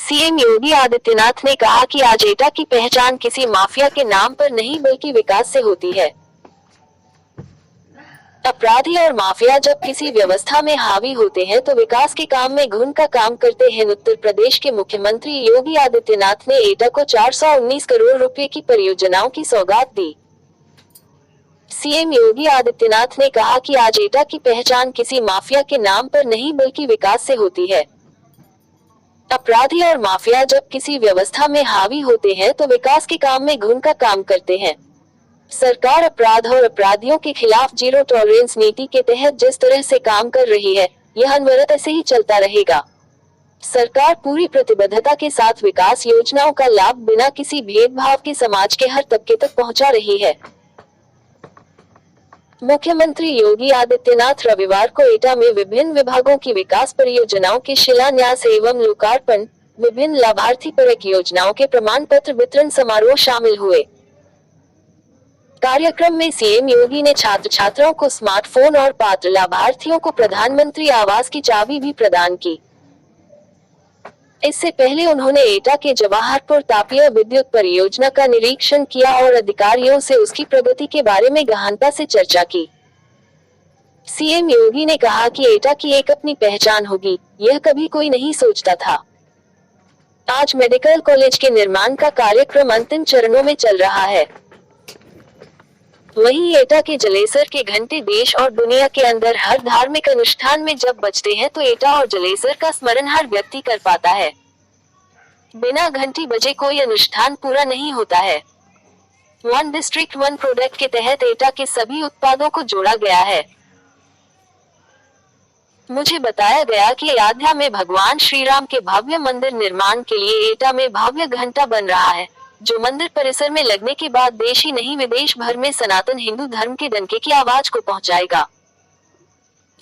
CM Yogi Adityanath ने कहा कि आज एटा की पहचान किसी माफिया के नाम पर नहीं बल्कि विकास से होती है। अपराधी और माफिया जब किसी व्यवस्था में हावी होते हैं तो विकास के काम में घुन का काम करते हैं। उत्तर प्रदेश के मुख्यमंत्री योगी आदित्यनाथ ने एटा को 419 करोड़ रुपए की परियोजनाओं की सौगात दी। सीएम योगी आदित्यनाथ ने कहा कि आज एटा की पहचान किसी माफिया के नाम पर नहीं बल्कि विकास से होती है। अपराधी और माफिया जब किसी व्यवस्था में हावी होते हैं तो विकास के काम में घुन का काम करते हैं। सरकार अपराध और अपराधियों के खिलाफ जीरो टॉलरेंस नीति के तहत जिस तरह से काम कर रही है, यह अनवरत ऐसे ही चलता रहेगा। सरकार पूरी प्रतिबद्धता के साथ विकास योजनाओं का लाभ बिना किसी भेदभाव के समाज के हर तबके तक पहुंचा रही है। मुख्यमंत्री योगी आदित्यनाथ रविवार को एटा में विभिन्न विभागों की विकास परियोजनाओं के शिलान्यास एवं लोकार्पण, विभिन्न लाभार्थी परक योजनाओं के प्रमाण पत्र वितरण समारोह शामिल हुए। कार्यक्रम में सीएम योगी ने छात्र छात्राओं को स्मार्टफोन और पात्र लाभार्थियों को प्रधानमंत्री आवास की चाबी भी प्रदान की। इससे पहले उन्होंने एटा के जवाहरपुर तापीय विद्युत परियोजना का निरीक्षण किया और अधिकारियों से उसकी प्रगति के बारे में गहनता से चर्चा की। सीएम योगी ने कहा कि एटा की एक अपनी पहचान होगी, यह कभी कोई नहीं सोचता था। आज मेडिकल कॉलेज के निर्माण का कार्यक्रम अंतिम चरणों में चल रहा है। वहीं एटा के जलेसर के घंटे देश और दुनिया के अंदर हर धार्मिक अनुष्ठान में जब बजते हैं तो एटा और जलेसर का स्मरण हर व्यक्ति कर पाता है। बिना घंटी बजे कोई अनुष्ठान पूरा नहीं होता है। वन डिस्ट्रिक्ट वन प्रोडक्ट के तहत एटा के सभी उत्पादों को जोड़ा गया है। मुझे बताया गया कि अयोध्या में भगवान श्री राम के भव्य मंदिर निर्माण के लिए एटा में भव्य घंटा बन रहा है, जो मंदिर परिसर में लगने के बाद देश ही नहीं विदेश भर में सनातन हिंदू धर्म के डंके की आवाज को पहुंचाएगा।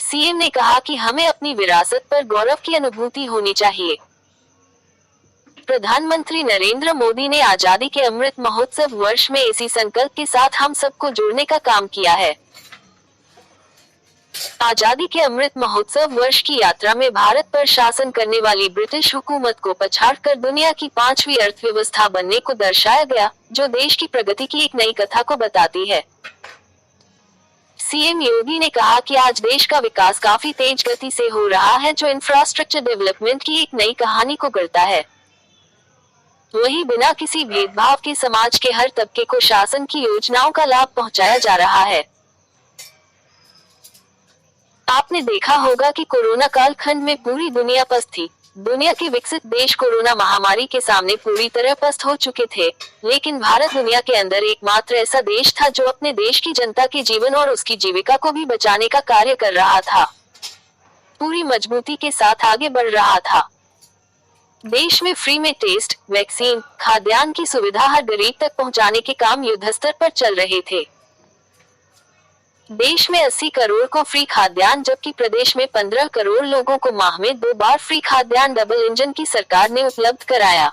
सीएम ने कहा कि हमें अपनी विरासत पर गौरव की अनुभूति होनी चाहिए। प्रधानमंत्री नरेंद्र मोदी ने आजादी के अमृत महोत्सव वर्ष में इसी संकल्प के साथ हम सबको जोड़ने का काम किया है। आजादी के अमृत महोत्सव वर्ष की यात्रा में भारत पर शासन करने वाली ब्रिटिश हुकूमत को पछाड़कर दुनिया की 5वीं अर्थव्यवस्था बनने को दर्शाया गया, जो देश की प्रगति की एक नई कथा को बताती है। सीएम योगी ने कहा कि आज देश का विकास काफी तेज गति से हो रहा है, जो इंफ्रास्ट्रक्चर डेवलपमेंट की एक नई कहानी को गढ़ता है। वहीं बिना किसी भेदभाव के समाज के हर तबके को शासन की योजनाओं का लाभ पहुंचाया जा रहा है। आपने देखा होगा कि कोरोना कालखंड में पूरी दुनिया पस्त थी। दुनिया के विकसित देश कोरोना महामारी के सामने पूरी तरह पस्त हो चुके थे, लेकिन भारत दुनिया के अंदर एकमात्र ऐसा देश था जो अपने देश की जनता के जीवन और उसकी जीविका को भी बचाने का कार्य कर रहा था। पूरी मजबूती के साथ आगे बढ़ रहा था। देश में फ्री में टेस्ट, वैक्सीन, खाद्यान्न की सुविधा हर गरीब तक पहुंचाने के काम युद्धस्तर पर चल रहे थे। देश में 80 करोड़ को फ्री खाद्यान्न, जबकि प्रदेश में 15 करोड़ लोगों को माह में 2 बार फ्री खाद्यान्न डबल इंजन की सरकार ने उपलब्ध कराया।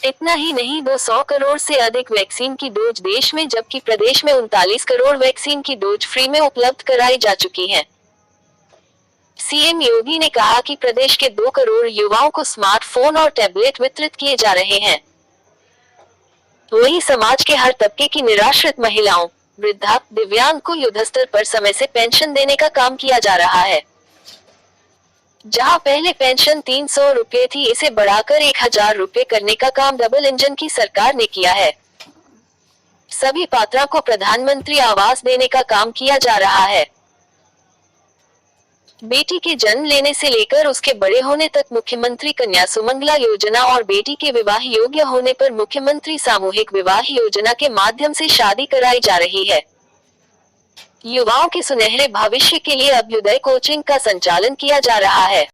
इतना ही नहीं, 200 करोड़ से अधिक वैक्सीन की डोज देश में, जबकि प्रदेश में 39 करोड़ वैक्सीन की डोज फ्री में उपलब्ध कराई जा चुकी है। सीएम योगी ने कहा कि प्रदेश के 2 करोड़ युवाओं को स्मार्टफोन और टैबलेट वितरित किए जा रहे हैं। वहीं समाज के हर तबके की निराश्रित महिलाओं, वृद्धा, दिव्यांग को युद्धस्तर पर समय से पेंशन देने का काम किया जा रहा है। जहां पहले पेंशन 300 रुपए थी, इसे बढ़ाकर 1000 रुपए करने का काम डबल इंजन की सरकार ने किया है। सभी पात्रों को प्रधानमंत्री आवास देने का काम किया जा रहा है। बेटी के जन्म लेने से लेकर उसके बड़े होने तक मुख्यमंत्री कन्या सुमंगला योजना और बेटी के विवाह योग्य होने पर मुख्यमंत्री सामूहिक विवाह योजना के माध्यम से शादी कराई जा रही है। युवाओं के सुनहरे भविष्य के लिए अभ्युदय कोचिंग का संचालन किया जा रहा है।